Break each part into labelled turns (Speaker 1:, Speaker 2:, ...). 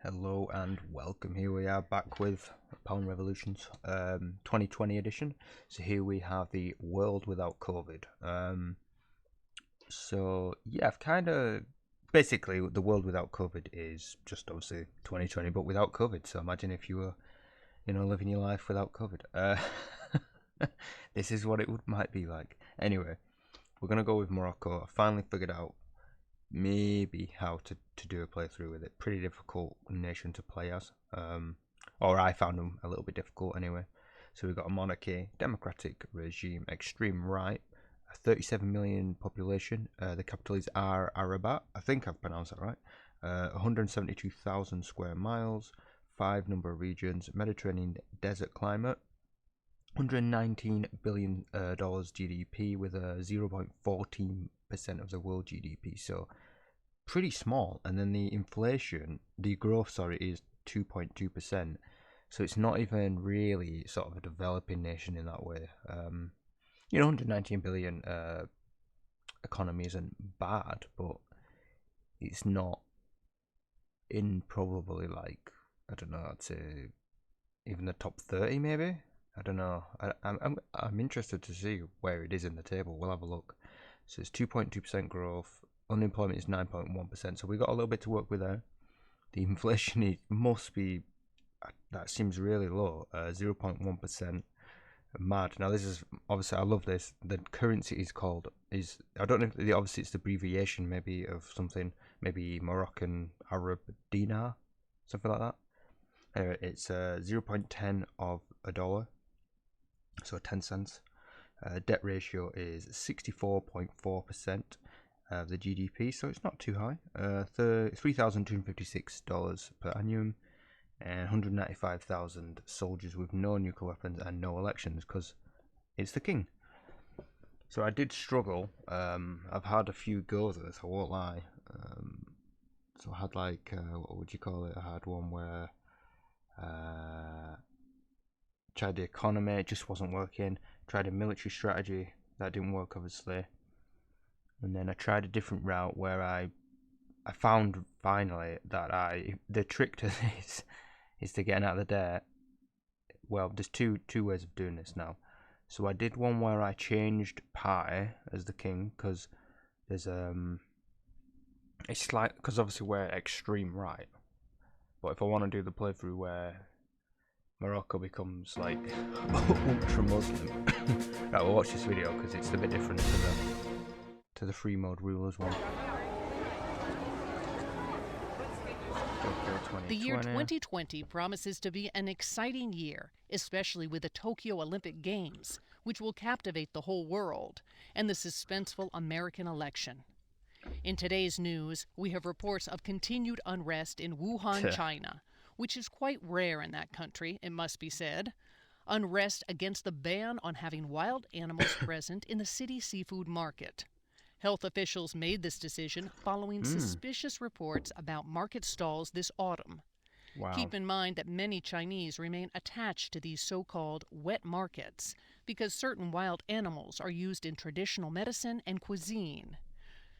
Speaker 1: Hello and welcome. Here we are back with Pound Revolutions 2020 edition. So here we have the world without COVID. So yeah, I've kind of basically the world without COVID is just obviously 2020, but without COVID. So imagine if you were, living your life without COVID. This is what it might be like. Anyway, we're gonna go with Morocco. I finally figured out maybe how to do a playthrough with it. Pretty difficult nation to play as, or I found them a little bit difficult anyway. So we've got a monarchy, democratic regime, extreme right, a 37 million population. The capital is Rabat. I think I've pronounced that right. 172,000 square miles, 5 number of regions, Mediterranean desert climate, $119 billion GDP with a 0.14% of the world GDP, so pretty small. And then the growth is 2.2%, so it's not even really sort of a developing nation in that way. 119 billion economy isn't bad, but it's not in probably like, I don't know, I'd say even the top 30 maybe. I don't know. I'm interested to see where it is in the table. We'll have a look. So it's 2.2% growth. Unemployment is 9.1%. So we've got a little bit to work with there. The inflation must be, that seems really low. 0.1%. Mad. Now this is obviously, I love this. The currency is I don't know if obviously it's the abbreviation maybe of something, maybe Moroccan Arab dinar, something like that. Anyway, it's 0.10 of a dollar. So 10 cents. Debt ratio is 64.4% of the GDP, so it's not too high. $3,256 per annum, and 195,000 soldiers with no nuclear weapons and no elections because it's the king. So I did struggle. I've had a few goes at this, I won't lie. So I had like, what would you call it? I had one where tried the economy, it just wasn't working. Tried a military strategy, that didn't work obviously. And then I tried a different route where I found finally that the trick to this is to get out of the debt. Well, there's two ways of doing this now. So I did one where I changed Pi as the king, because there's it's like, because obviously we're extreme right, but if I want to do the playthrough where Morocco becomes like ultra Muslim, right, we'll watch this video because it's a bit different to the free mode rulers one.
Speaker 2: The year 2020 promises to be an exciting year, especially with the Tokyo Olympic Games, which will captivate the whole world, and the suspenseful American election. In today's news, we have reports of continued unrest in Wuhan, China, which is quite rare in that country, it must be said. Unrest against the ban on having wild animals present in the city seafood market. Health officials made this decision following suspicious reports about market stalls this autumn.
Speaker 1: Wow.
Speaker 2: Keep in mind that many Chinese remain attached to these so-called wet markets because certain wild animals are used in traditional medicine and cuisine.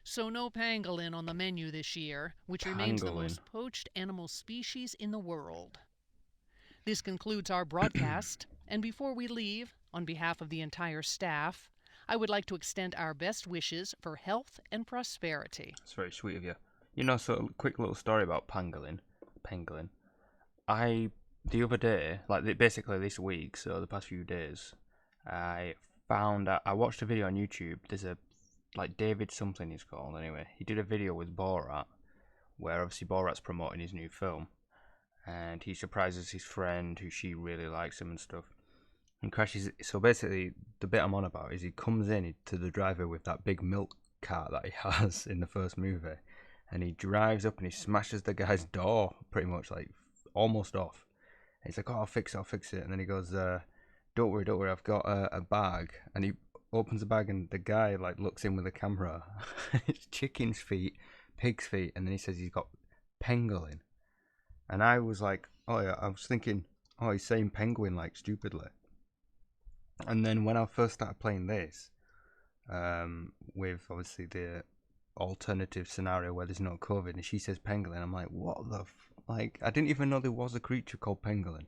Speaker 2: So no pangolin on the menu this year, which remains the most poached animal species in the world. This concludes our broadcast, and before we leave, on behalf of the entire staff, I would like to extend our best wishes for health and prosperity.
Speaker 1: That's very sweet of you. So a quick little story about pangolin. The other day, basically this week, so the past few days, I found out, I watched a video on YouTube. There's a, David something he's called anyway. He did a video with Borat, where obviously Borat's promoting his new film, and he surprises his friend who she really likes him and stuff, and crashes. So basically the bit I'm on about is he comes in to the driveway with that big milk cart that he has in the first movie, and he drives up and he smashes the guy's door pretty much, like almost off. And he's like, oh, I'll fix it. And then he goes, don't worry, I've got a bag. And he opens the bag and the guy looks in with the camera. It's chicken's feet, pig's feet, and then he says he's got pangolin. And I was like, oh yeah, I was thinking, oh, he's saying penguin stupidly. And then when I first started playing this, with obviously the alternative scenario where there's no COVID, and she says pangolin, I'm like, what the Like, I didn't even know there was a creature called pangolin.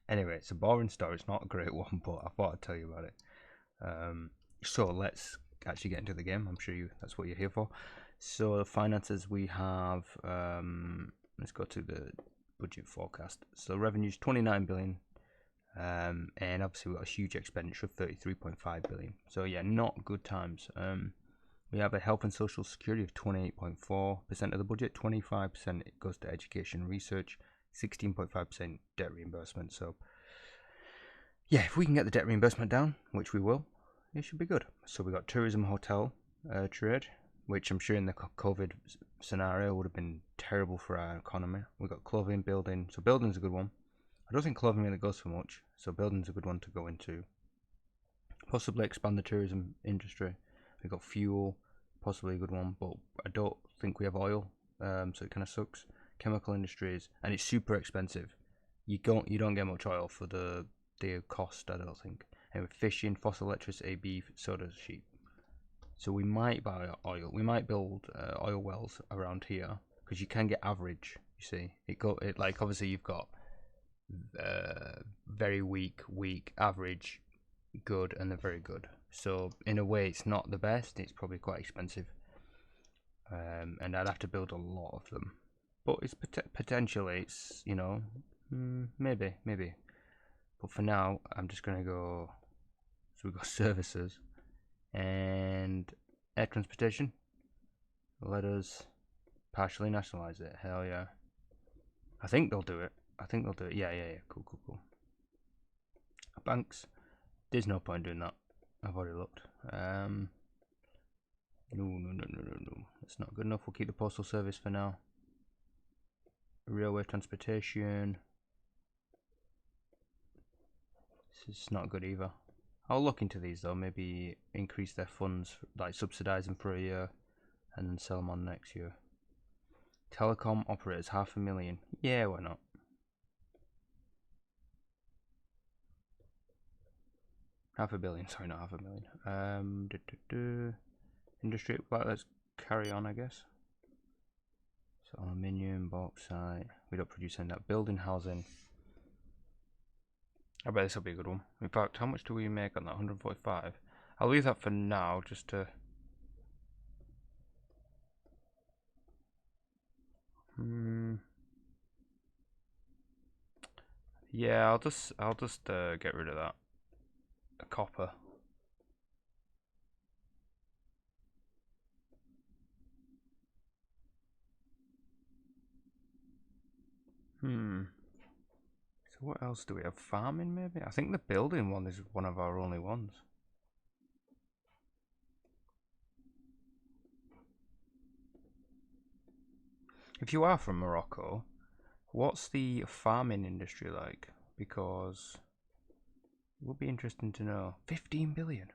Speaker 1: Anyway, it's a boring story. It's not a great one, but I thought I'd tell you about it. So let's actually get into the game. I'm sure that's what you're here for. So the finances we have. Let's go to the budget forecast. So revenue's 29 billion. And obviously we've got a huge expenditure of 33.5 billion. So yeah, not good times. We have a health and social security of 28.4% of the budget, 25% it goes to education and research, 16.5% debt reimbursement. So yeah, if we can get the debt reimbursement down, which we will, it should be good. So we got tourism, hotel, trade, which I'm sure in the COVID scenario would have been terrible for our economy. We got clothing, building. So building's a good one. I don't think clothing really goes for much, so building's a good one to go into. Possibly expand the tourism industry. We got fuel, possibly a good one, but I don't think we have oil, so it kind of sucks. Chemical industries, and it's super expensive. You don't get much oil for the cost, I don't think. Anyway, fishing, fossil electricity, beef, soda, sheep. So we might buy oil. We might build oil wells around here because you can get average. You see, it like obviously you've got very weak, average, good, and they're very good. So in a way, it's not the best. It's probably quite expensive, and I'd have to build a lot of them. But it's potentially, it's maybe. But for now, I'm just gonna go. So we've got services and air transportation. Let us partially nationalize it. Hell yeah! I think they'll do it. Yeah. Cool. Banks. There's no point doing that. I've already looked. No. That's not good enough. We'll keep the postal service for now. Railway transportation. This is not good either. I'll look into these though. Maybe increase their funds, like subsidise them for a year, and then sell them on next year. Telecom operators, 500,000. Yeah, why not? $500 million, sorry, not 500,000. Industry, well, let's carry on, I guess. So aluminium, bauxite. We don't produce any of that. Building, housing. I bet this will be a good one. In fact, how much do we make on that? 145. I'll leave that for now, just to. Yeah, I'll just get rid of that. Copper. So what else do we have? Farming, maybe? I think the building one is one of our only ones. If you are from Morocco, what's the farming industry like? Because it would be interesting to know. 15 billion.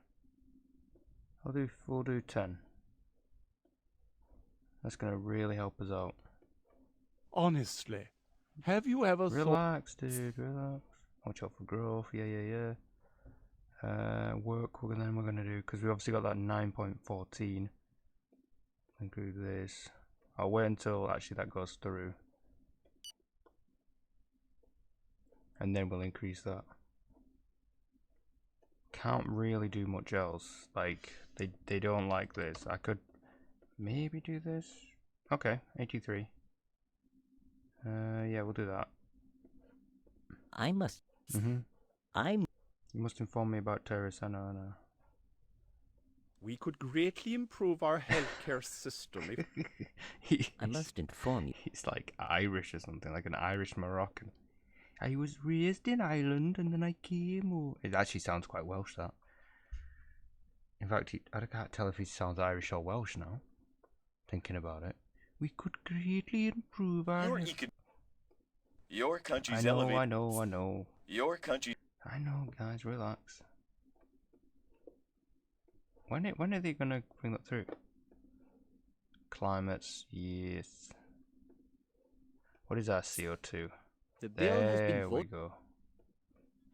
Speaker 1: We'll do 10. That's gonna really help us out.
Speaker 3: Honestly, have you ever
Speaker 1: Relax, dude, relax. Watch out for growth, yeah. Work, then we're gonna do, because we obviously got that 9.14. Include this. I'll wait until actually that goes through. And then we'll increase that. Can't really do much else. Like, they don't like this. I could maybe do this. Okay, 83. Yeah, we'll do that. You must inform me about terrorists. I know.
Speaker 3: We could greatly improve our healthcare system if
Speaker 4: I must inform you.
Speaker 1: He's like Irish or something, like an Irish Moroccan. I was raised in Ireland and then I came over. It actually sounds quite Welsh, that. In fact, I can't tell if he sounds Irish or Welsh now. Thinking about it. We could greatly improve our...
Speaker 5: Your country's
Speaker 1: I know.
Speaker 5: Your country...
Speaker 1: I know, guys, relax. When are they going to bring that through? Climates, yes. What is our CO2?
Speaker 4: The bill has been
Speaker 1: There we
Speaker 4: voted.
Speaker 1: go.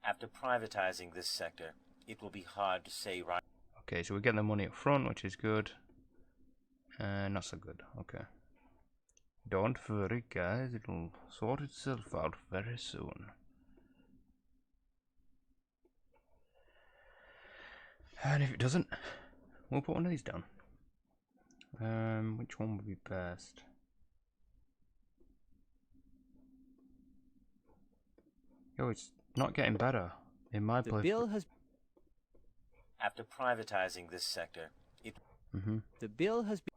Speaker 6: After privatizing this sector, it will be hard to say right.
Speaker 1: Okay, so we're getting the money up front, which is good. Not so good. Okay. Don't worry, guys. It'll sort itself out very soon. And if it doesn't, we'll put one of these down. Which one would be best? Yo, it's not getting better in my
Speaker 4: The
Speaker 1: place.
Speaker 4: bill has
Speaker 6: After privatizing this sector,
Speaker 4: the bill has been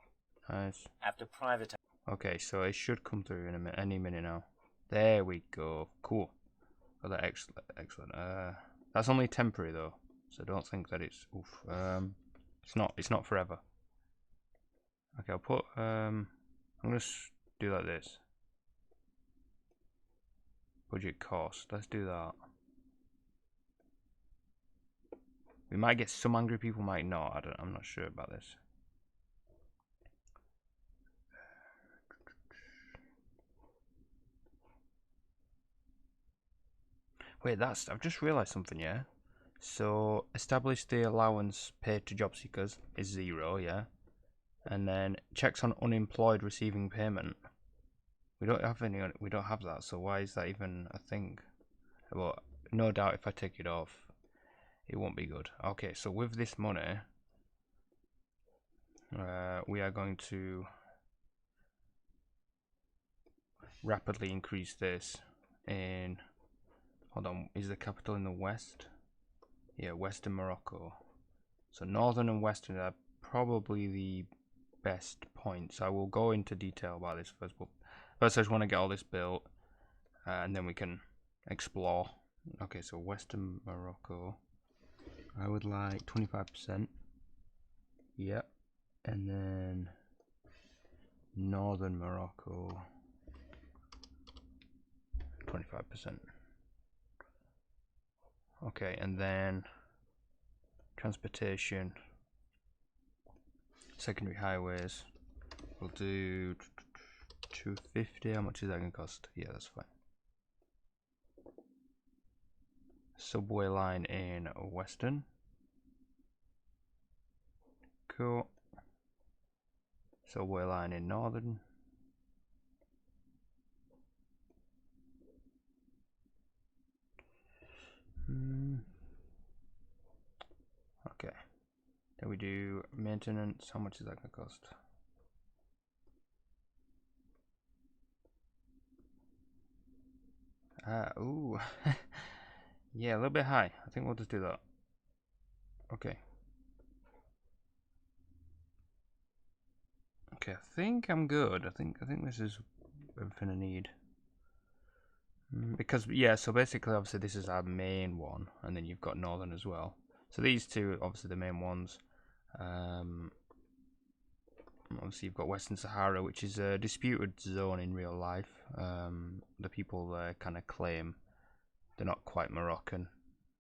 Speaker 1: Nice.
Speaker 6: after privatizing
Speaker 1: Okay, so it should come through in a minute, any minute now. There we go. Cool. Oh, that excellent. That's only temporary though, so don't think that it's oof. It's not forever. Okay, I'll put I'm gonna do like this. Budget cost. Let's do that. We might get some angry people, might not. I'm not sure about this. Wait, I've just realised something, yeah? So, establish the allowance paid to job seekers is 0, yeah? And then, checks on unemployed receiving payment. We don't have that, so why is that even a thing? Well, no doubt if I take it off, it won't be good. Okay, so with this money, we are going to rapidly increase this in... Hold on, is the capital in the west? Yeah, western Morocco. So northern and western are probably the best points. I will go into detail about this first, but first I just want to get all this built, and then we can explore. Okay, so western Morocco, I would like 25%. Yep. And then northern Morocco, 25%. Okay, and then transportation, secondary highways, we'll do 250. How much is that going to cost? Yeah, that's fine. Subway line in western. Cool. Subway line in northern. Okay. Then we do maintenance. How much is that going to cost? Ooh. Yeah, a little bit high. I think we'll just do that. Okay. Okay, I think I'm good. I think this is everything I need. Because yeah, so basically, obviously, this is our main one, and then you've got northern as well. So these two, are obviously, the main ones. Obviously, you've got Western Sahara, which is a disputed zone in real life. The people there kind of claim they're not quite Moroccan.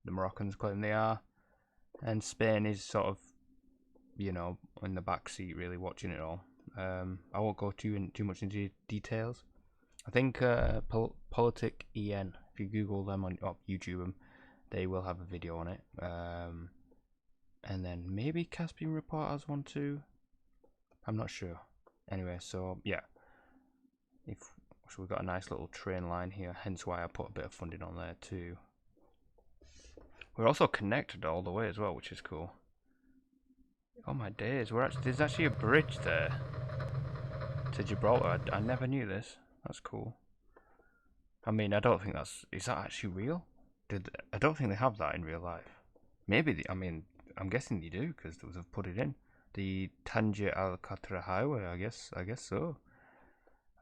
Speaker 1: The Moroccans claim they are, and Spain is sort of, you know, in the back seat, really watching it all. I won't go too much into details. I think Politic EN, if you Google them on YouTube them, they will have a video on it. And then maybe Caspian Report has one too. I'm not sure. Anyway, so yeah. So we've got a nice little train line here, hence why I put a bit of funding on there too. We're also connected all the way as well, which is cool. Oh my days, there's actually a bridge there to Gibraltar. I never knew this. That's cool. I mean, I don't think is that actually real? I don't think they have that in real life. Maybe, I mean, I'm guessing they do, because they've put it in. The Tangier Al Qatra Highway, I guess so.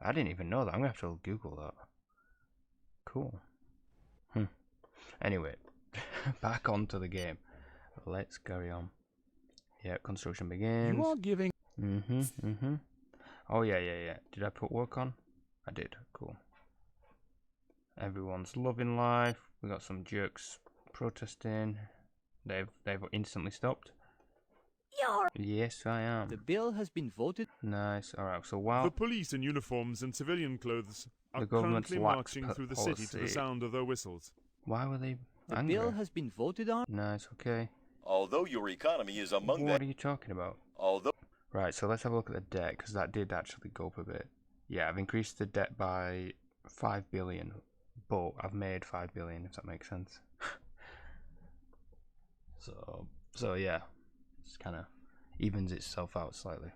Speaker 1: I didn't even know that. I'm going to have to Google that. Cool. Anyway, back onto the game. Let's carry on. Yeah, construction begins.
Speaker 3: You are giving...
Speaker 1: Oh, yeah. Did I put work on? I did. Cool. Everyone's loving life. We got some jerks protesting. They've instantly stopped. Yes, I am.
Speaker 4: the bill has been voted.
Speaker 1: Nice. All right. So while
Speaker 3: The police in uniforms and civilian clothes are
Speaker 1: The government's
Speaker 3: currently
Speaker 1: lax
Speaker 3: marching through the city to the
Speaker 1: policy.
Speaker 3: sound of their whistles.
Speaker 1: why were they
Speaker 4: The
Speaker 1: angry?
Speaker 4: bill has been voted on.
Speaker 1: Nice. Okay.
Speaker 5: Although your economy is among
Speaker 1: What
Speaker 5: the...
Speaker 1: are you talking about?
Speaker 5: Although...
Speaker 1: Right. So let's have a look at the debt, because that did actually go up a bit. Yeah, I've increased the debt by 5 billion, but I've made 5 billion, if that makes sense. So yeah, it's kind of evens itself out slightly.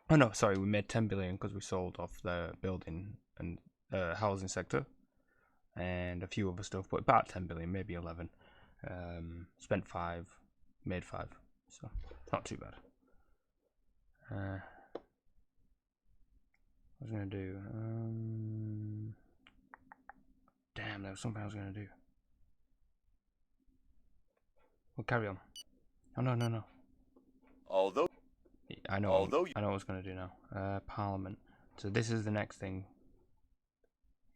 Speaker 1: Oh no, sorry, we made 10 billion because we sold off the building and housing sector and a few other stuff, but about 10 billion, maybe 11. Spent 5, made 5, so not too bad. What was I gonna do? Damn, there was something I was gonna do. Well, carry on. Oh no.
Speaker 5: Although
Speaker 1: I know
Speaker 5: Although
Speaker 1: what I was gonna do now. Parliament. So this is the next thing.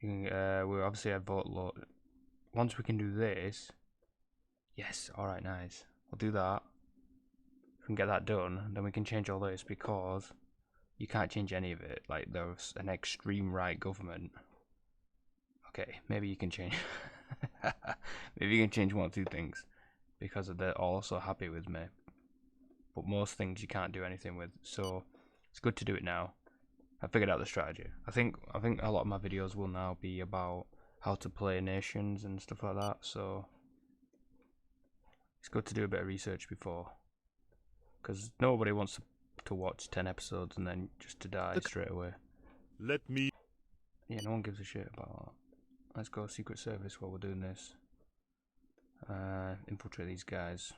Speaker 1: You can, we obviously have vote law. Once we can do this, yes. All right, nice. We'll do that. If we can get that done, then we can change all this because you can't change any of it. Like there's an extreme right government. Okay, maybe you can change. Maybe you can change one or two things because they're also happy with me. But most things you can't do anything with, so it's good to do it now. I figured out the strategy. I think a lot of my videos will now be about how to play nations and stuff like that. So it's good to do a bit of research before, because nobody wants to watch 10 episodes and then just to die straight away.
Speaker 3: Let me.
Speaker 1: Yeah, no one gives a shit about that. Let's go Secret Service while we're doing this. Infiltrate these guys.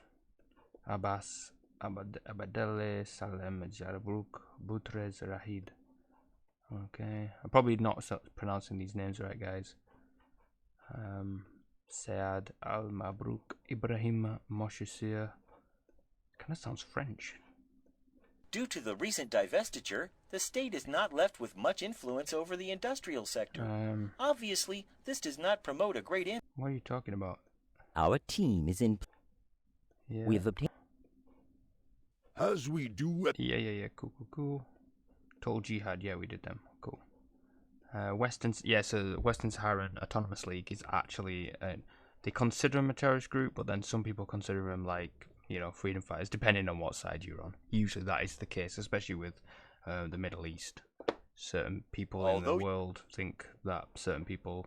Speaker 1: Abbas, Abadele, Salem, Jarabruk, Butrez, Rahid. Okay, I'm probably not pronouncing these names right, guys. Saad Al Mabruk, Ibrahim Moshusir. Kind of sounds French.
Speaker 6: Due to the recent divestiture, the state is not left with much influence over the industrial sector. Obviously, this does not promote a great
Speaker 1: What are you talking about?
Speaker 7: Our team is in.
Speaker 1: Yeah.
Speaker 7: We have obtained.
Speaker 3: As we do at.
Speaker 1: Yeah. Cool. Total Jihad. Yeah, we did them. Cool. So Western Saharan Autonomous League is actually they consider them a terrorist group, but then some people consider them like, you know, freedom fighters, depending on what side you're on. Usually that is the case, especially with the Middle East. Certain people in the world think that certain people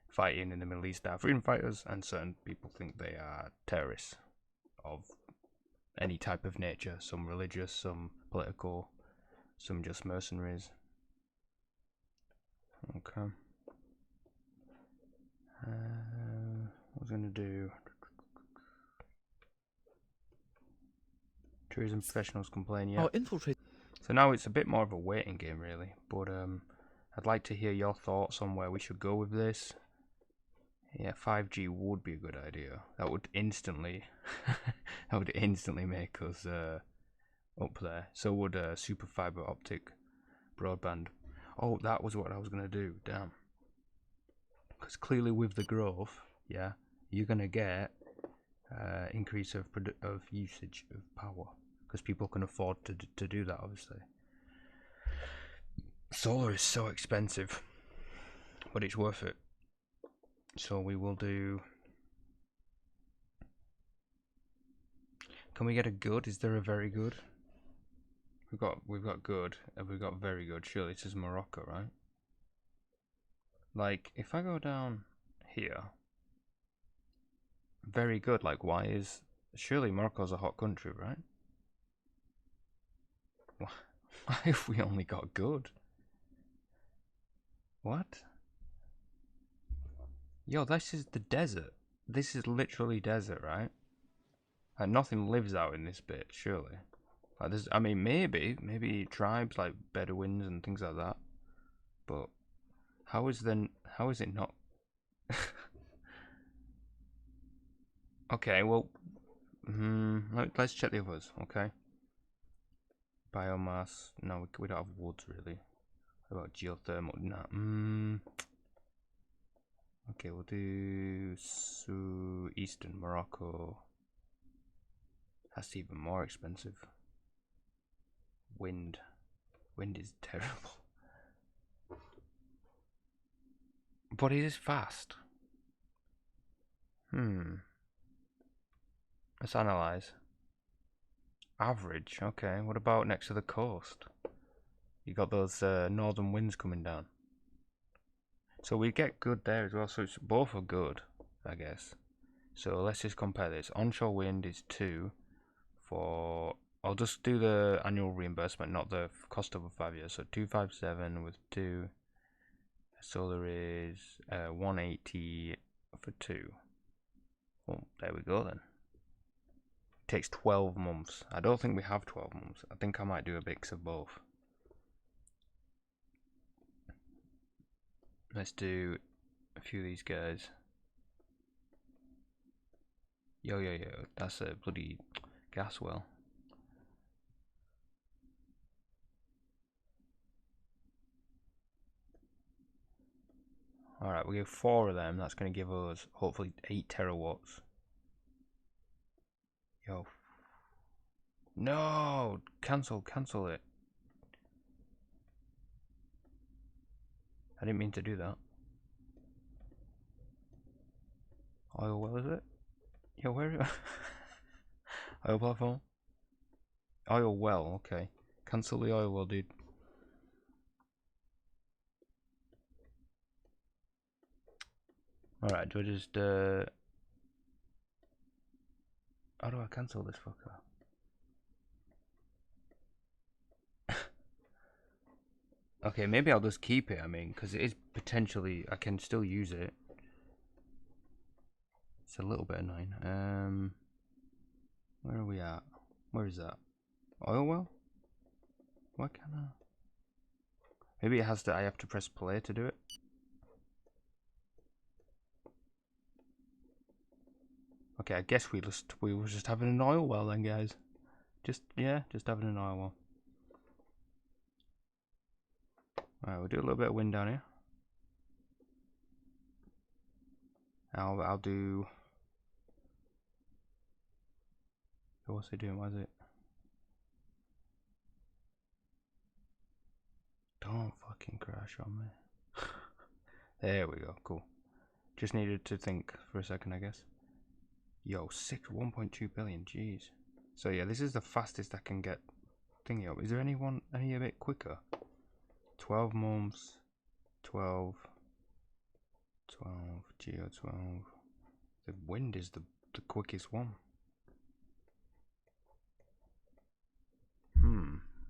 Speaker 1: fighting in the Middle East are freedom fighters, and certain people think they are terrorists of any type of nature. Some religious, some political, some just mercenaries. Okay. What was I gonna do? Tourism professionals complain, yeah.
Speaker 4: Our infiltrate.
Speaker 1: So now it's a bit more of a waiting game, really. But I'd like to hear your thoughts on where we should go with this. Yeah, 5G would be a good idea. That would instantly, make us up there. So would super fiber optic broadband. Oh, that was what I was gonna do. Damn. Because clearly with the growth, yeah, you're gonna get increase of usage of power, because people can afford to do that. Obviously, solar is so expensive, but it's worth it. So we will do. Can we get a good? Is there a very good? We've got good, and we've got very good. Surely this is Morocco, right? Like, if I go down here, very good. Like, why is surely Morocco's a hot country, right? Why have we only got good? What? Yo, this is the desert. This is literally desert, right? And nothing lives out in this bit, surely. Like, there's, I mean, maybe tribes like Bedouins and things like that. But how is it not? Okay, well, let's check the others. Okay. Biomass. No, we don't have woods really. What about geothermal? Nah. Okay, we'll do Eastern Morocco. That's even more expensive. Wind is terrible. But it is fast. Let's analyze. Average, okay. What about next to the coast? You got those northern winds coming down. So we get good there as well. So it's, both are good, I guess. So let's just compare this. Onshore wind is 2 for... I'll just do the annual reimbursement, not the cost over 5 years. So 257 with 2. Solar is 180 for 2. Oh, there we go then. It takes 12 months. I don't think we have 12 months. I think I might do a mix of both. Let's do a few of these guys. Yo, that's a bloody gas well. Alright, we get 4 of them. That's going to give us hopefully 8 terawatts. Yo. No! Cancel it. I didn't mean to do that. Oil well, is it? Yo, where are you? Oil platform? Oil well, okay. Cancel the oil well, dude. Alright, do I just how do I cancel this fucker? Okay, maybe I'll just keep it, I mean, because it is potentially, I can still use it. It's a little bit annoying. Where are we at? Where is that? Oil well? Why can't I? Maybe it has to, I have to press play to do it. Okay, I guess we were just having an oil well then, guys. Just having an oil well. Alright, we'll do a little bit of wind down here. I'll do... What's it doing? Why is it? Don't fucking crash on me. There we go, cool. Just needed to think for a second, I guess. Yo, 1.2 billion, jeez. So yeah, this is the fastest I can get thingy up. Is there any a bit quicker? 12 months, 12, Geo12. The wind is the quickest one.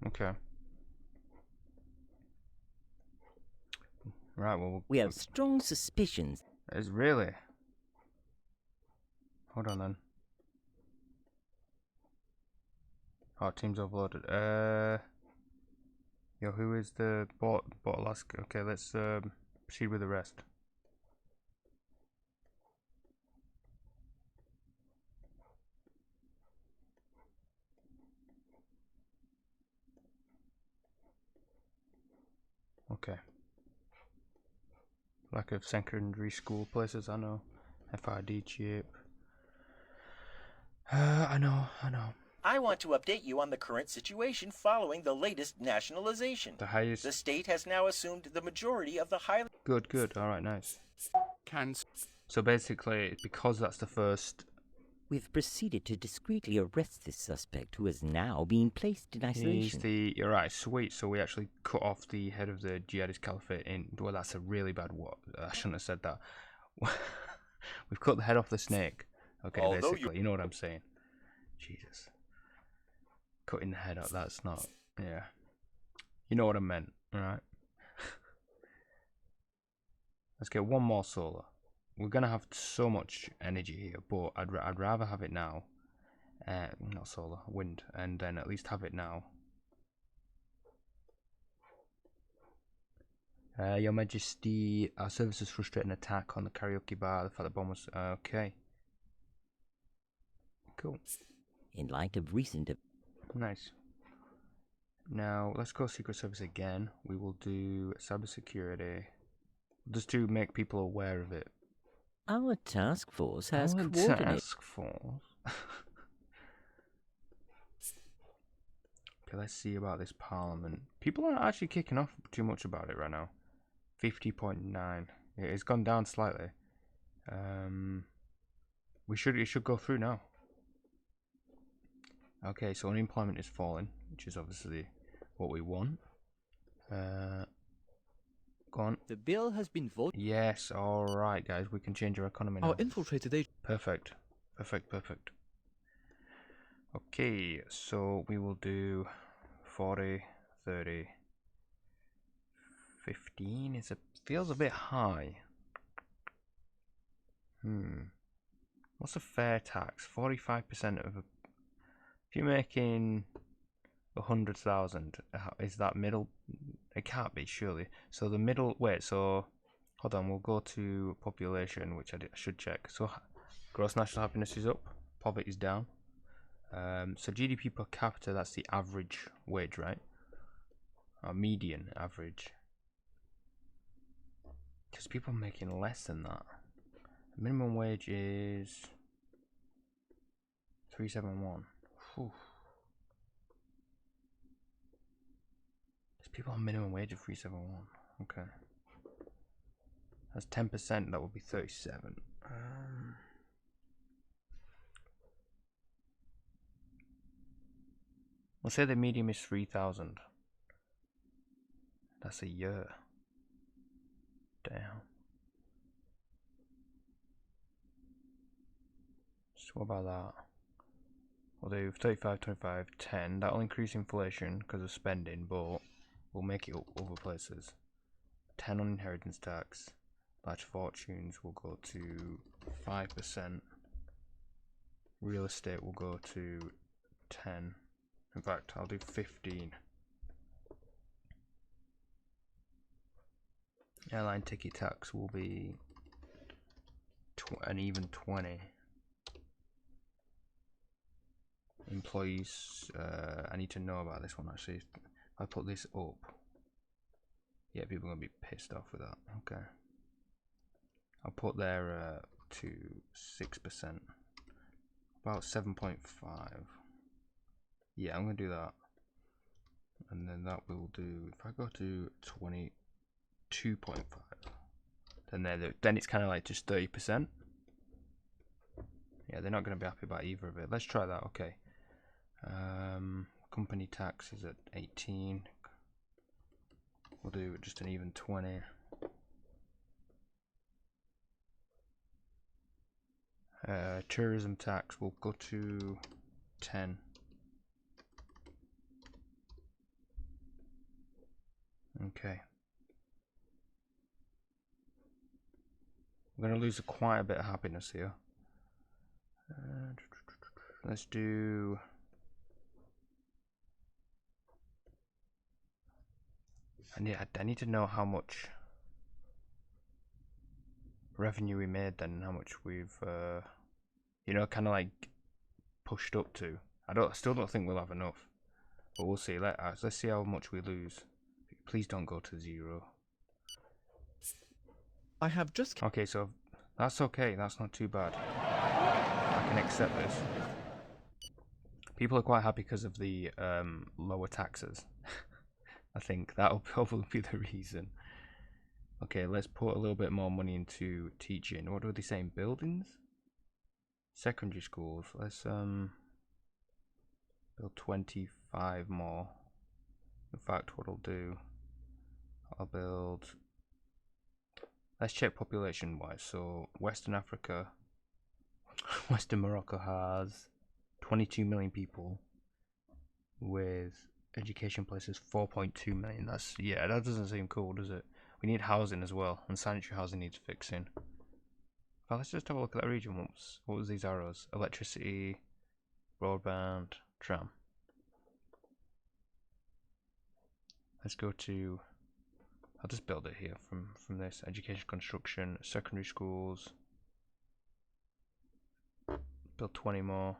Speaker 1: Okay. Right, well...
Speaker 7: We have strong suspicions.
Speaker 1: It's really... Hold on then. Oh, team's overloaded. Yo, who is the bot Alaska? Okay, let's proceed with the rest. Okay. Lack of secondary school places, I know. FID chip. I know.
Speaker 6: I want to update you on the current situation following the latest nationalization. The state has now assumed the majority of the highly...
Speaker 1: Good. Alright, nice. So basically, because that's the first...
Speaker 7: We've proceeded to discreetly arrest this suspect, who is now being placed in isolation.
Speaker 1: You're right, sweet. So we actually cut off the head of the jihadist caliphate in... Well, that's a really bad word. I shouldn't have said that. We've cut the head off the snake. Okay, basically, you know what I'm saying. Jesus. Cutting the head up, that's not... Yeah. You know what I meant, alright? Let's get one more solar. We're going to have so much energy here, but I'd rather have it now. Not solar, wind. And then at least have it now. Your Majesty, our services frustrate an attack on the karaoke bar. The fact the bomb was... okay. Cool.
Speaker 7: In light of recent...
Speaker 1: Nice. Now, let's go Secret Service again. We will do cybersecurity. Just to make people aware of it.
Speaker 7: Our task force has coordinated...
Speaker 1: Task force? Okay, let's see about this parliament. People aren't actually kicking off too much about it right now. 50.9. It's gone down slightly. It should go through now. Okay, so unemployment is falling, which is obviously what we want. Go on.
Speaker 4: The bill has been voted.
Speaker 1: Yes, alright guys, we can change our economy now.
Speaker 4: Our infiltrated agent.
Speaker 1: Perfect. Perfect, perfect. Okay, so we will do 40, 30, 15. Feels a bit high. What's a fair tax? 45% of a... If you're making 100,000, is that middle? It can't be, surely. So the middle... Wait, so... Hold on, we'll go to population, which I should check. So gross national happiness is up, poverty is down. So GDP per capita, that's the average wage, right? Or median average. Because people are making less than that. Minimum wage is 371. Whew. There's people on minimum wage of 371. Okay. That's 10%, that would be 37. We'll say the medium is 3,000. That's a year. Damn. So what about that? We'll do 35, 25, 10. That'll increase inflation because of spending, but we'll make it up other places. 10 on inheritance tax. Large fortunes will go to 5%. Real estate will go to 10. In fact, I'll do 15. Airline ticket tax will be an even 20. Employees, I need to know about this one actually. If I put this up, yeah, people are gonna be pissed off with that. Okay, I'll put there to 6%, about 7.5. Yeah, I'm gonna do that, and then that will do. If I go to 22.5, then it's kind of like just 30%. Yeah, they're not gonna be happy about either of it. Let's try that. Okay. Company tax is at 18. We'll do just an even 20. Tourism tax will go to 10. Okay. We're going to lose quite a bit of happiness here. Let's do... I need to know how much revenue we made then, how much we've, you know, kind of like pushed up to. I still don't think we'll have enough, but we'll see. Let's see how much we lose. Please don't go to 0.
Speaker 4: I have just.
Speaker 1: Okay, so that's okay. That's not too bad. I can accept this. People are quite happy because of the lower taxes. I think that'll probably be the reason. Okay, let's put a little bit more money into teaching. What are they saying? Buildings? Secondary schools. Let's build 25 more. In fact, what I'll do, I'll build... Let's check population wise. So Western Africa, Western Morocco has 22 million people with education places 4.2 million. That's, yeah, that doesn't seem cool, does it? We need housing as well, and sanitary housing needs fixing. Well, let's just have a look at that region. What was these arrows? Electricity, broadband, tram. Let's go to... I'll just build it here from this. Education, construction, secondary schools. Build 20 more.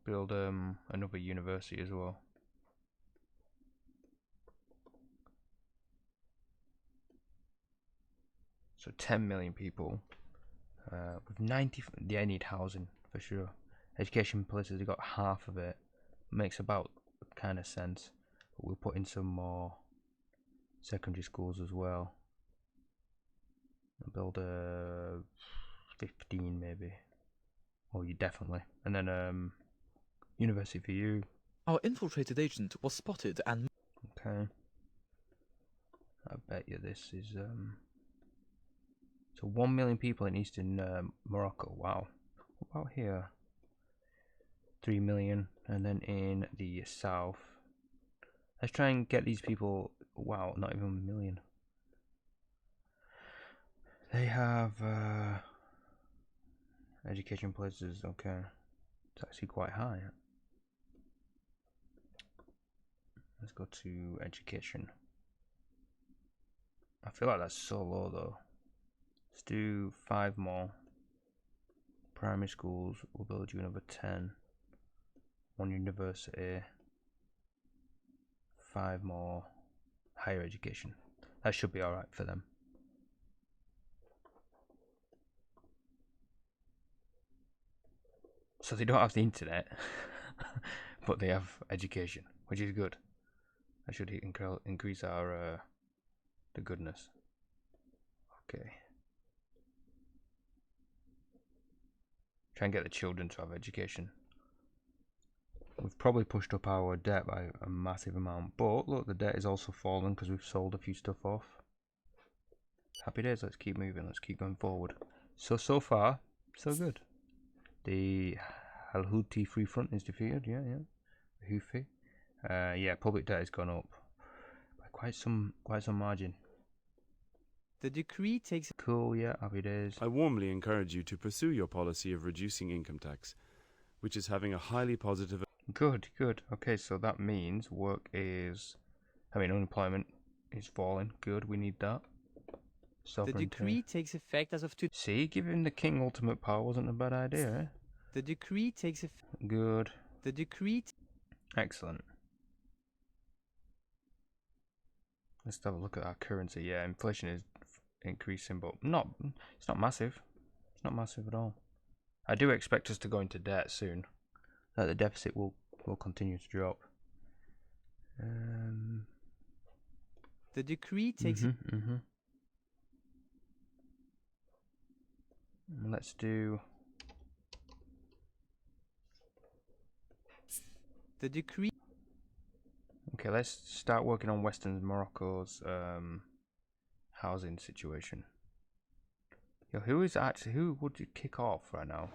Speaker 1: Build another university as well. So 10 million people. With 90, they need housing for sure. Education places, they got half of it. Makes about kind of sense. But we'll put in some more secondary schools as well. Build a 15 maybe. Oh, you definitely. And then university for you.
Speaker 4: Our infiltrated agent was spotted and...
Speaker 1: Okay. I bet you this is so 1 million people in eastern Morocco. Wow. What about here? 3 million, and then in the south. Let's try and get these people. Wow, not even 1 million. They have education places. Okay, it's actually quite high. Let's go to education. I feel like that's so low though. Let's do 5 more. Primary schools, we'll build you another 10. 1 university. 5 more higher education. That should be alright for them. So they don't have the internet, but they have education, which is good. That should increase our the goodness. Okay. Try and get the children to have education. We've probably pushed up our debt by a massive amount, but look, the debt is also fallen because we've sold a few stuff off. Happy days. Let's keep moving. Let's keep going forward. So far, so good. The Al Houthi Free Front is defeated. Yeah. Houthi. Yeah, public debt has gone up by quite some margin.
Speaker 4: The decree takes...
Speaker 1: Cool, yeah, happy days.
Speaker 8: I warmly encourage you to pursue your policy of reducing income tax, which is having a highly positive...
Speaker 1: Good. Okay, so that means unemployment is falling. Good, we need that.
Speaker 4: The decree takes effect as of today.
Speaker 1: See, giving the king ultimate power wasn't a bad idea, eh?
Speaker 4: The decree takes effect.
Speaker 1: Good.
Speaker 4: The decree...
Speaker 1: Excellent. Let's have a look at our currency. Yeah, inflation is increasing, but it's not massive. It's not massive at all. I do expect us to go into debt soon. That the deficit will continue to drop.
Speaker 4: The decree takes...
Speaker 1: Let's do...
Speaker 4: The decree...
Speaker 1: Okay, let's start working on Western Morocco's housing situation. Yo, who would you kick off right now?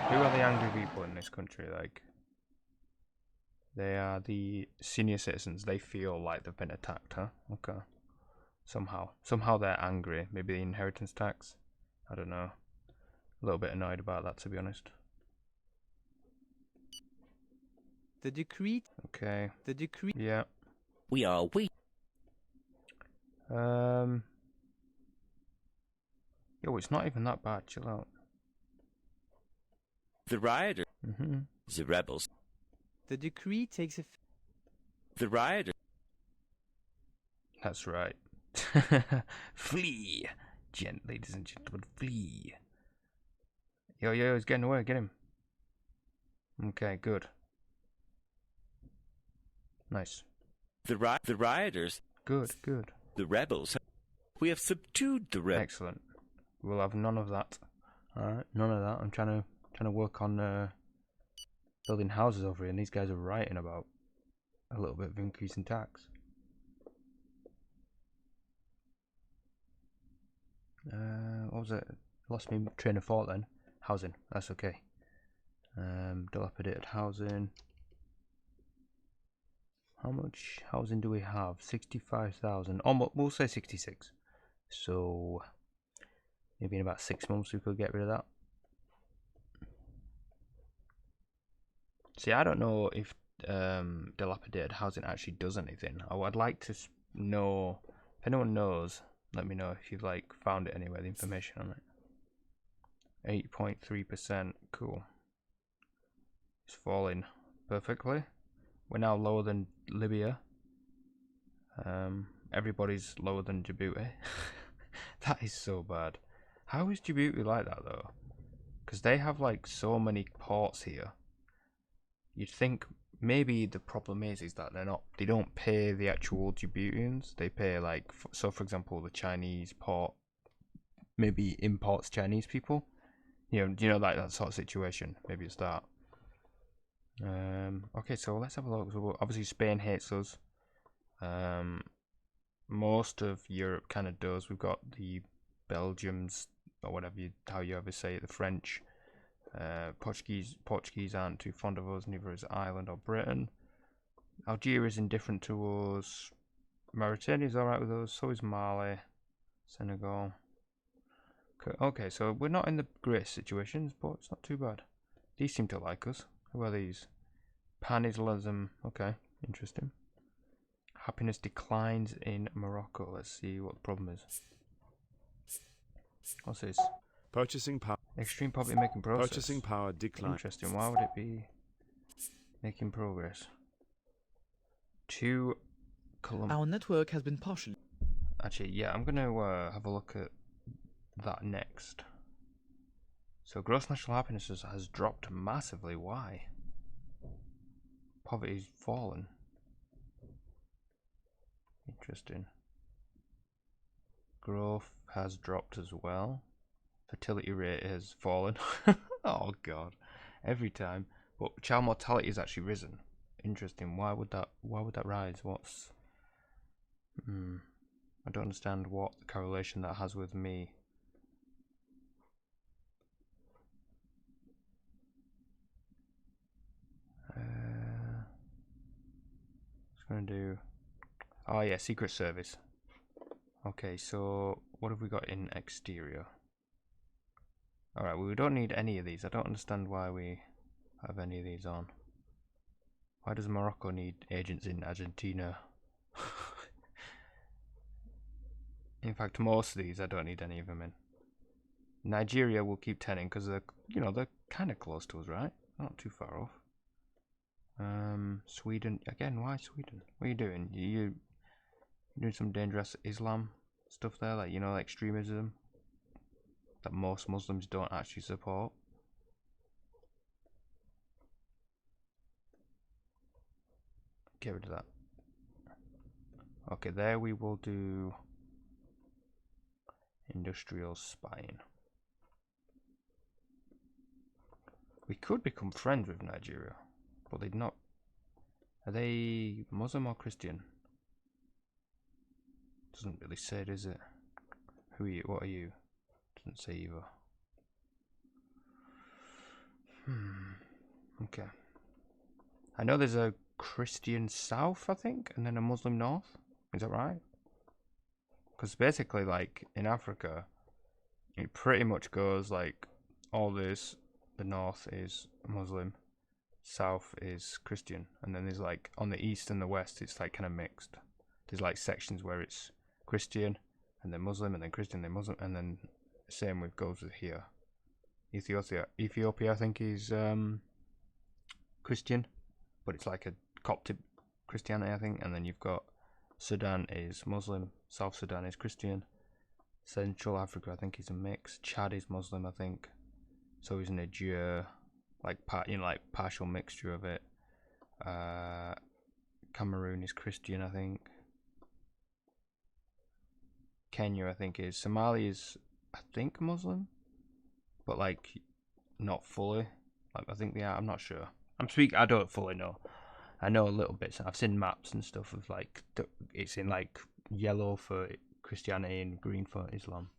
Speaker 1: Who are the angry people in this country? Like, they are the senior citizens. They feel like they've been attacked, huh? Okay. Somehow they're angry. Maybe the inheritance tax. I don't know. A little bit annoyed about that, to be honest.
Speaker 4: The decree...
Speaker 1: Okay.
Speaker 4: The decree...
Speaker 1: Yeah.
Speaker 7: We are waiting.
Speaker 1: Yo, it's not even that bad. Chill out.
Speaker 7: The rioters. The rebels.
Speaker 4: The decree takes effect.
Speaker 7: The rioters.
Speaker 1: That's right. Flee, ladies and gentlemen, flee. Yo, he's getting away. Get him. Okay, good. Nice.
Speaker 7: The rioters.
Speaker 1: Good.
Speaker 7: The rebels. We have subdued the rebels.
Speaker 1: Excellent. We'll have none of that. Alright, none of that. I'm trying to work on building houses over here, and these guys are writing about a little bit of increase in tax. What was it? Lost me train of thought then. Housing. That's okay. Dilapidated housing. How much housing do we have? 65,000. Almost, we'll say 66. So maybe in about 6 months we could get rid of that. See, I don't know if dilapidated housing actually does anything. I'd like to know. If anyone knows, let me know if you've found it anywhere, the information on it. 8.3%. Cool. It's falling perfectly. We're now lower than Libya. Everybody's lower than Djibouti. That is so bad. How is Djibouti like that though? Because they have so many ports here. You'd think maybe the problem is that they don't pay the actual Djiboutians. They pay so for example the Chinese port maybe imports Chinese people. You know that sort of situation. Maybe it's that. Okay, so let's have a look. So obviously Spain hates us. Most of Europe kind of does. We've got the Belgians, or whatever how you ever say it, the French. Portuguese aren't too fond of us, neither is Ireland or Britain. Algeria is indifferent to us. Mauritania's alright with us, so is Mali, Senegal. Okay, so we're not in the greatest situations, but it's not too bad. These seem to like us. Who are these? Pan-Islamism. Okay, interesting. Happiness declines in Morocco. Let's see what the problem is. What's this?
Speaker 8: Purchasing power.
Speaker 1: Extreme poverty making progress.
Speaker 8: Purchasing power decline.
Speaker 1: Interesting. Why would it be making progress?
Speaker 9: Our network has been partially.
Speaker 1: Actually, yeah, I'm gonna have a look at that next. So gross national happiness has dropped massively. Why? Poverty's fallen. Interesting. Growth has dropped as well. Fertility rate has fallen. Oh god, every time. But child mortality has actually risen. Interesting. Why would that rise? What's I don't understand what correlation that has with me. Just gonna do. Oh yeah, Secret Service. Okay, so what have we got in exterior? Alright, well, we don't need any of these. I don't understand why we have any of these on. Why does Morocco need agents in Argentina? In fact, most of these I don't need any of them in. Nigeria will keep 10 in because they're, you know, they're kind of close to us, right? Not too far off. Sweden again. Why Sweden? What are you doing? You doing some dangerous Islam stuff there, like, you know, like extremism that most Muslims don't actually support. Get rid of that. Okay, there we will do industrial spying. We could become friends with Nigeria, but they'd not. Are they Muslim or Christian? Doesn't really say, does it? Who are you? What are you? Doesn't say either. Okay. I know there's a Christian south, I think, and then a Muslim north. Is that right? Because basically, like, in Africa, it pretty much goes like all this. The north is Muslim, south is Christian, and then there's like on the east and the west, it's like kind of mixed. There's like sections where it's Christian, and then Muslim, and then Christian, then Muslim, and then same with goes with here. Ethiopia, I think, is Christian, but it's like a Coptic Christianity, I think, and then you've got Sudan is Muslim, South Sudan is Christian, Central Africa, I think, is a mix. Chad is Muslim, I think. So is Niger, like like partial mixture of it. Cameroon is Christian, I think. Kenya, I think, is. Somalia is, I think, Muslim, but like not fully. Like I think they are. I'm not sure. I don't fully know. I know a little bit. I've seen maps and stuff of like it's in like yellow for Christianity and green for Islam,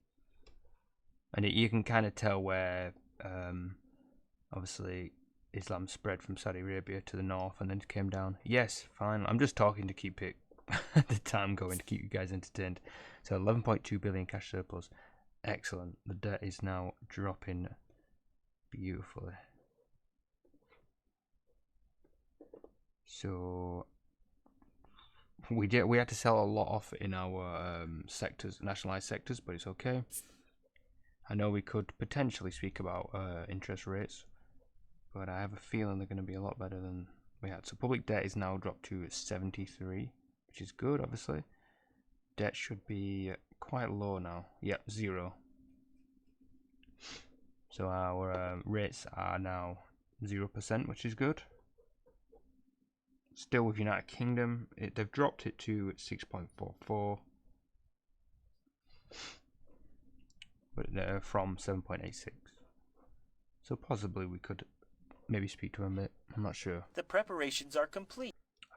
Speaker 1: and you can kind of tell where. Obviously Islam spread from Saudi Arabia to the north and then came down. Yes, fine. I'm just talking to keep it the time going, to keep you guys entertained. So 11.2 billion cash surplus. Excellent. The debt is now dropping beautifully. So we had to sell a lot off in our sectors, nationalized sectors, but it's okay. I know we could potentially speak about interest rates, but I have a feeling they're going to be a lot better than we had. So public debt is now dropped to 73, which is good, obviously. Debt should be quite low now. Yep, 0. So our rates are now 0%, which is good. Still with United Kingdom, they've dropped it to 6.44. But from 7.86, so possibly we could maybe speak to him a bit. I'm not sure.
Speaker 6: The preparations are complete.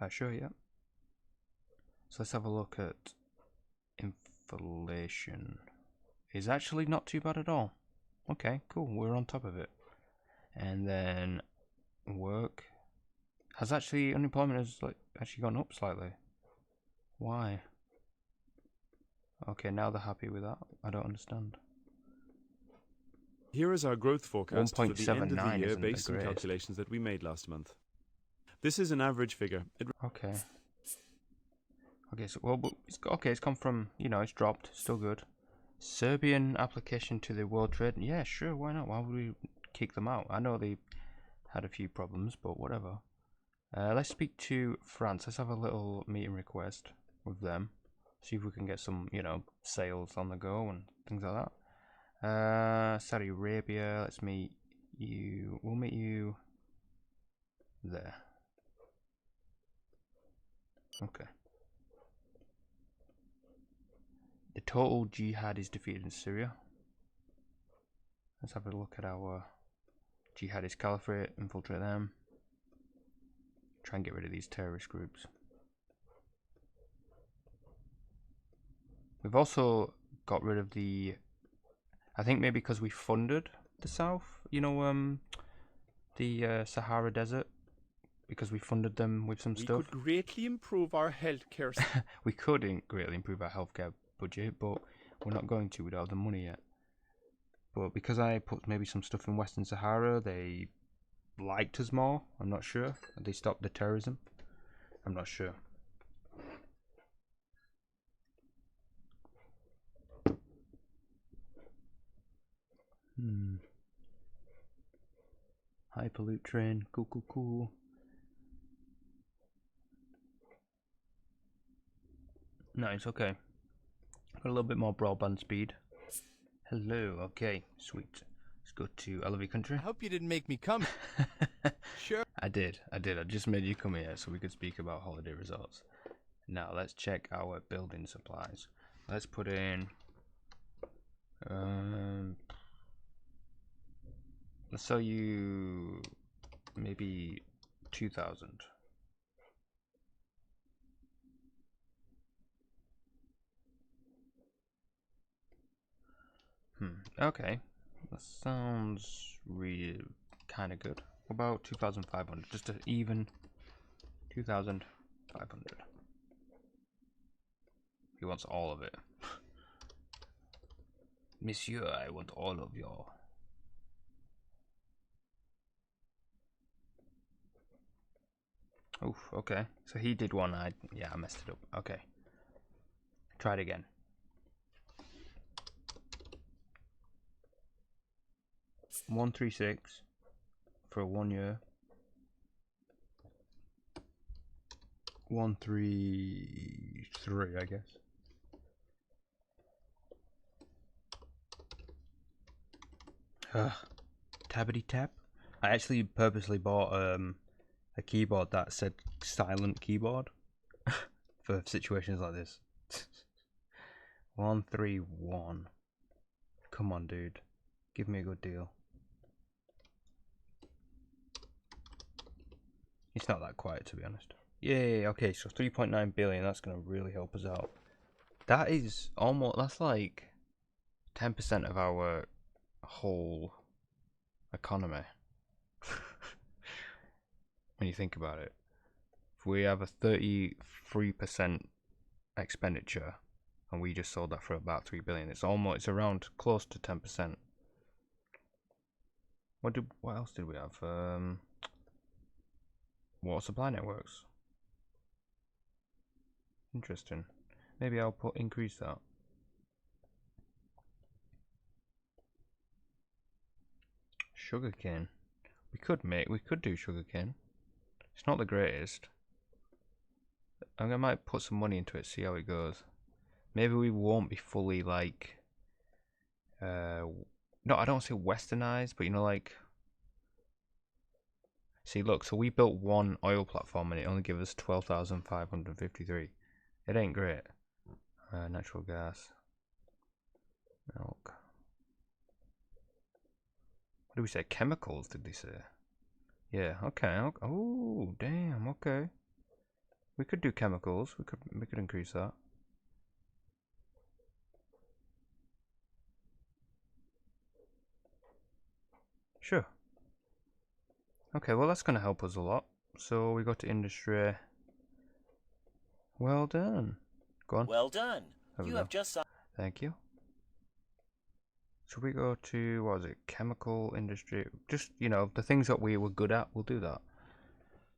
Speaker 1: Sure, yeah. So let's have a look at inflation. It's actually not too bad at all. Okay, cool. We're on top of it. And then work has actually, unemployment has like actually gone up slightly. Why? Okay, now they're happy with that. I don't understand.
Speaker 8: Here is our growth forecast for the end of the
Speaker 1: 1.79
Speaker 8: year
Speaker 1: isn't the
Speaker 8: based on
Speaker 1: greatest.
Speaker 8: calculations that we made last month. This is an average figure.
Speaker 1: Okay. Okay, so well, it's come from, you know, it's dropped, still good. Serbian application to the World Trade. Yeah, sure, why not? Why would we kick them out? I know they had a few problems, but whatever. Let's speak to France. Let's have a little meeting request with them. See if we can get some, you know, sales on the go and things like that. Saudi Arabia, let's meet you. We'll meet you there. Okay. The total jihad is defeated in Syria. Let's have a look at our jihadist caliphate, infiltrate them. Try and get rid of these terrorist groups. We've also got rid of the, I think maybe because we funded the south, you know, the Sahara Desert, because we funded them with some stuff.
Speaker 3: We could greatly improve our healthcare.
Speaker 1: We could greatly improve our healthcare budget, but we're not going to. We don't have the money yet. But because I put maybe some stuff in Western Sahara, they liked us more. I'm not sure. They stopped the terrorism. I'm not sure. Hyperloop train. Cool, cool, cool. Nice, okay. Got a little bit more broadband speed. Hello, okay, sweet. Let's go to Elevate Country.
Speaker 9: I hope you didn't make me come. Sure.
Speaker 1: I did. I just made you come here so we could speak about holiday resorts. Now let's check our building supplies. Let's put in let's sell you maybe 2,000. Okay, that sounds really kind of good. About 2,500, just to even 2,500. He wants all of it. Monsieur, I want all of your. Oof, okay. So he did one, I messed it up. Okay. Try it again. $136 for 1 year. 133, I guess. Tabbity tap. I actually purposely bought a keyboard that said silent keyboard for situations like this. 131. Come on, dude. Give me a good deal. It's not that quiet, to be honest. Yay, okay, so 3.9 billion, that's going to really help us out. That is almost, that's like 10% of our whole economy. When you think about it. If we have a 33% expenditure and we just sold that for about 3 billion, it's around close to 10%. What else did we have? Water supply networks. Interesting. Maybe I'll increase that. Sugarcane. We could do sugarcane. It's not the greatest. I might put some money into it, see how it goes. Maybe we won't be fully like no, I don't say westernized, but you know, like, see, look, so we built one oil platform and it only gave us 12,553. It ain't great. Natural gas. Milk. What did we say? Chemicals, did they say? Yeah, okay. Oh, damn, okay. We could do chemicals. We could increase that. Sure. Okay, well that's going to help us a lot. So we go to industry. Well done. Go on.
Speaker 6: Well done.
Speaker 1: There we
Speaker 6: You
Speaker 1: go.
Speaker 6: have just
Speaker 1: Thank you. Should we go to, what was it, chemical industry? Just, you know, the things that we were good at, we'll do that.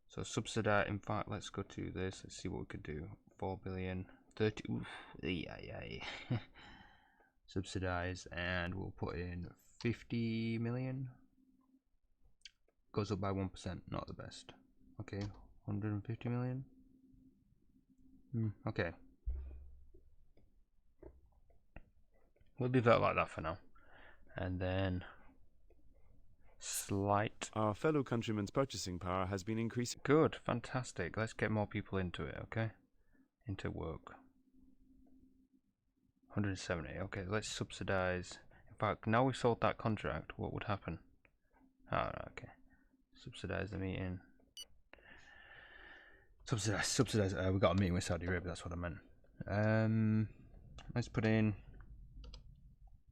Speaker 1: So subsidize, in fact, let's go to this. Let's see what we could do. 4 billion, 30, oof, yeah. Subsidize, and we'll put in 50 million. Goes up by 1%, not the best. Okay, 150 million. Okay. We'll leave that like that for now. And then slight.
Speaker 8: Our fellow countrymen's purchasing power has been increasing.
Speaker 1: Good, fantastic. Let's get more people into it, okay? Into work. 170. Okay, let's subsidize. In fact, now we've sold that contract, what would happen? Ah, okay. Subsidize the meeting. Subsidize. We got a meeting with Saudi Arabia. That's what I meant. Let's put in.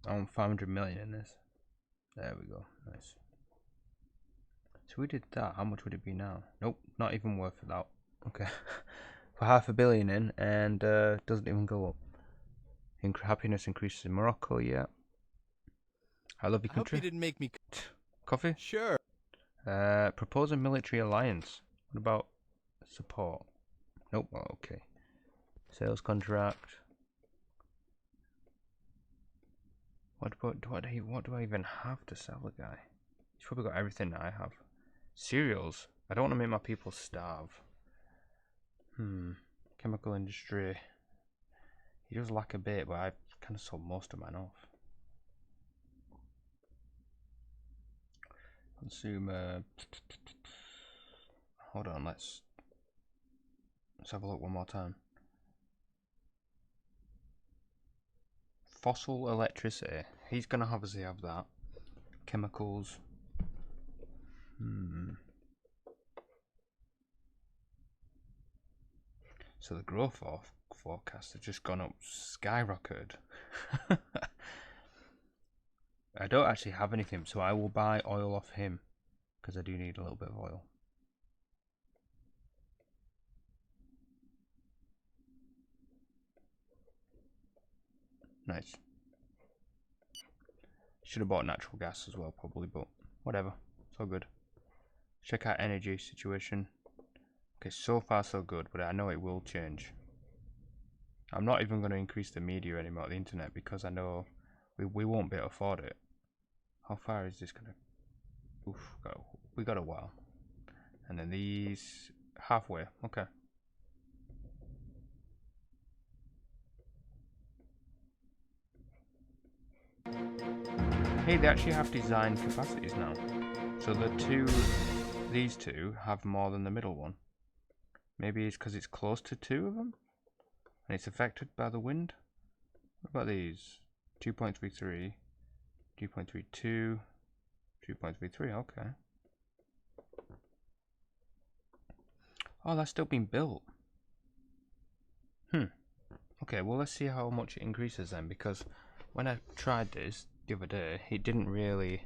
Speaker 1: I want 500 million in this. There we go. Nice. So we did that. How much would it be now? Nope, not even worth that. Okay. For 500 million in, and doesn't even go up. Happiness increases in Morocco. Yeah. I love your
Speaker 9: I hope
Speaker 1: country.
Speaker 9: you didn't make me.
Speaker 1: Coffee.
Speaker 9: Sure.
Speaker 1: Propose a military alliance. What about support? Nope. Oh, okay. Sales contract. What do I even have to sell the guy? He's probably got everything that I have. Cereals. I don't want to make my people starve. Chemical industry. He does lack a bit, but I've kind of sold most of mine off. Consumer. Hold on, let's have a look one more time. Fossil electricity. He's gonna obviously have that. Chemicals. So the growth forecast has just gone up, skyrocketed. I don't actually have anything, so I will buy oil off him because I do need a little bit of oil. Nice. Should have bought natural gas as well, probably, but whatever. It's all good. Check out energy situation. Okay, so far so good, but I know it will change. I'm not even going to increase the media anymore, the internet, because I know we won't be able to afford it. How far is this going to... Oof, we got a while. And then these... halfway, okay. Hey, they actually have design capacities now. So these two have more than the middle one. Maybe it's because it's close to two of them? And it's affected by the wind? What about these? 2.33, 2.32, 2.33, okay. Oh, that's still being built. Okay, well let's see how much it increases then, because when I tried this the other day, it didn't really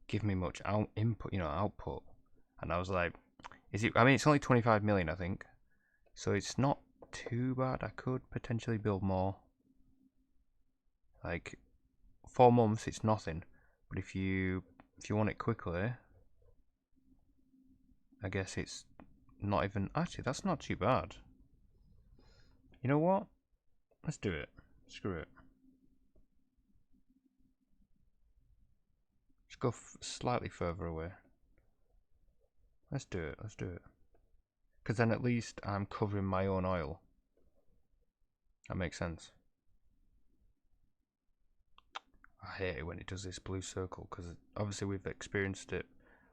Speaker 1: give me much output. And I was like, I mean, it's only 25 million, I think. So it's not too bad. I could potentially build more. Like 4 months, it's nothing. But if you want it quickly, I guess it's not even. Actually, that's not too bad. You know what? Let's do it. Screw it. Let's go slightly further away. Let's do it. Let's do it. Because then at least I'm covering my own oil. That makes sense. I hate it when it does this blue circle, because obviously we've experienced it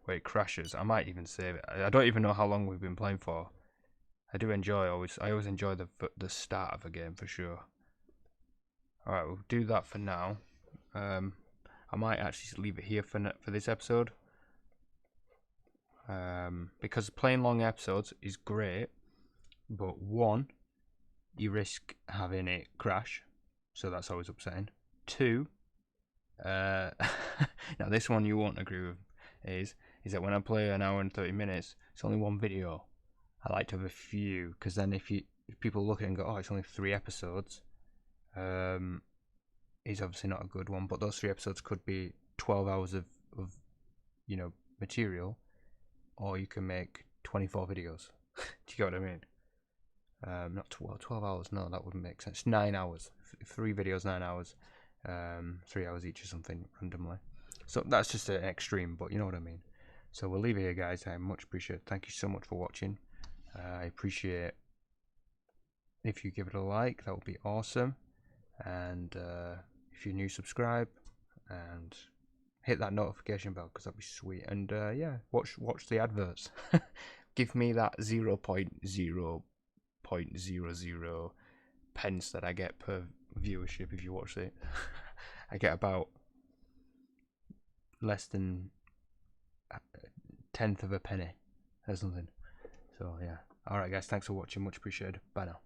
Speaker 1: where it crashes. I might even save it. I don't even know how long we've been playing for. I always enjoy the start of a game for sure. Alright, we'll do that for now. I might actually leave it here for this episode. Because playing long episodes is great, but one, you risk having it crash, so that's always upsetting. Two, now this one you won't agree with is that when I play an hour and 30 minutes, it's only one video. I like to have a few, because then if people look at it and go, oh, it's only 3 episodes, is obviously not a good one. But those 3 episodes could be 12 hours of material, or you can make 24 videos. Do you get what I mean? Not 12 hours, no, that wouldn't make sense. 9 hours, 3 videos, 9 hours, 3 hours each or something randomly. So that's just an extreme, but you know what I mean. So we'll leave it here, guys. I much appreciate it. Thank you so much for watching. I appreciate if you give it a like, that would be awesome. And if you're new, subscribe and hit that notification bell, because that'd be sweet. And yeah, watch the adverts. Give me that 0.000 pence that I get per viewership if you watch it. I get about less than a tenth of a penny or something. So yeah. Alright guys, thanks for watching, much appreciated. Bye now.